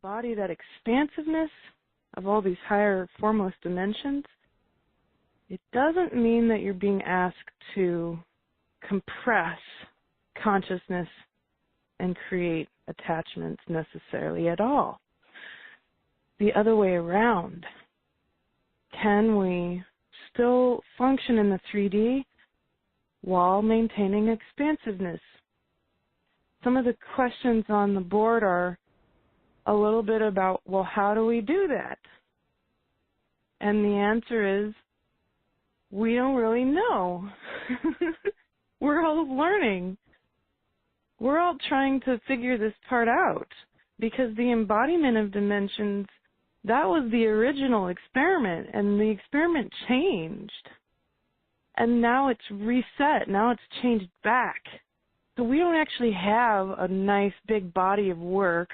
Embody that expansiveness of all these higher formless dimensions. It doesn't mean that you're being asked to compress consciousness and create attachments necessarily at all. The other way around. Can we still function in the 3D while maintaining expansiveness? Some of the questions on the board are a little bit about, well, how do we do that? And the answer is, we don't really know. We're all learning. We're all trying to figure this part out, because the embodiment of dimensions, that was the original experiment, and the experiment changed. And now it's reset. Now it's changed back. So we don't actually have a nice big body of work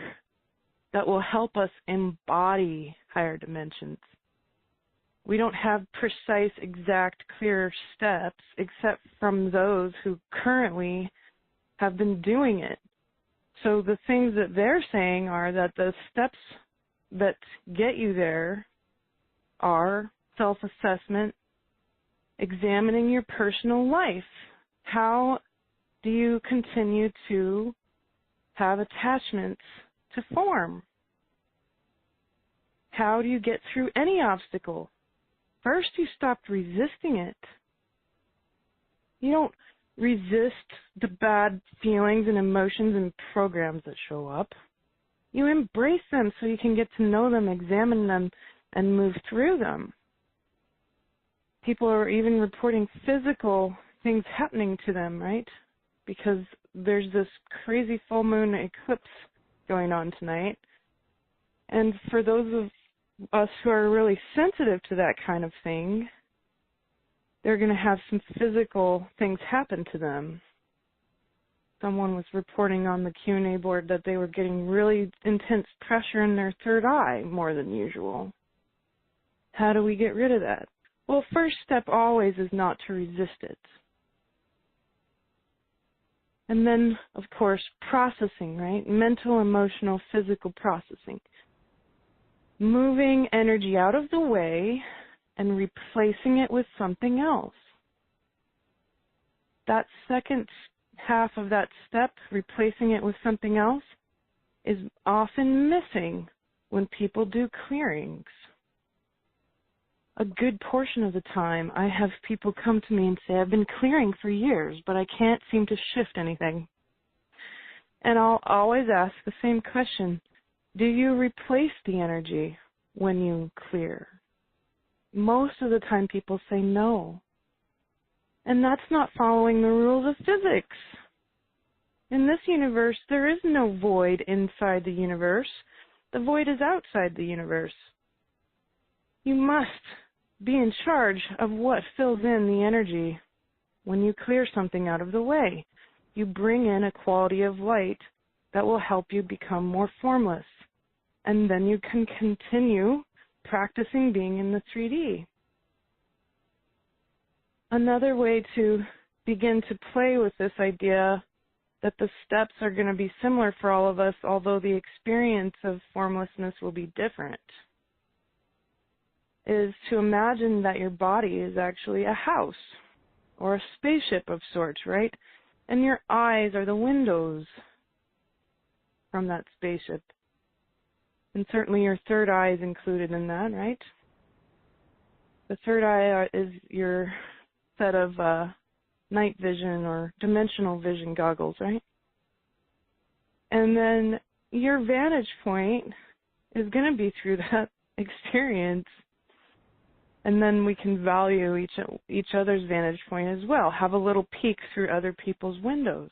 that will help us embody higher dimensions. We don't have precise, exact, clear steps except from those who currently have been doing it. So the things that they're saying are that the steps that get you there are self-assessment, examining your personal life. How do you continue to have attachments to form? How do you get through any obstacle? First, you stopped resisting it. You don't resist the bad feelings and emotions and programs that show up. You embrace them so you can get to know them, examine them, and move through them. People are even reporting physical things happening to them, right? Because there's this crazy full moon eclipse going on tonight. And for those of us who are really sensitive to that kind of thing, they're going to have some physical things happen to them. Someone was reporting on the Q&A board that they were getting really intense pressure in their third eye more than usual. How do we get rid of that? Well, first step always is not to resist it. And then, of course, processing, right? Mental, emotional, physical processing. Moving energy out of the way and replacing it with something else. That second half of that step, replacing it with something else, is often missing when people do clearings. A good portion of the time, I have people come to me and say, I've been clearing for years, but I can't seem to shift anything. And I'll always ask the same question. Do you replace the energy when you clear? Most of the time people say no. And that's not following the rules of physics. In this universe, there is no void inside the universe. The void is outside the universe. You must be in charge of what fills in the energy when you clear something out of the way. You bring in a quality of light that will help you become more formless. And then you can continue practicing being in the 3D. Another way to begin to play with this idea that the steps are going to be similar for all of us, although the experience of formlessness will be different, is to imagine that your body is actually a house or a spaceship of sorts, right? And your eyes are the windows from that spaceship. And certainly your third eye is included in that, right? The third eye is your set of night vision or dimensional vision goggles, right? And then your vantage point is going to be through that experience. And then we can value each other's vantage point as well. Have a little peek through other people's windows.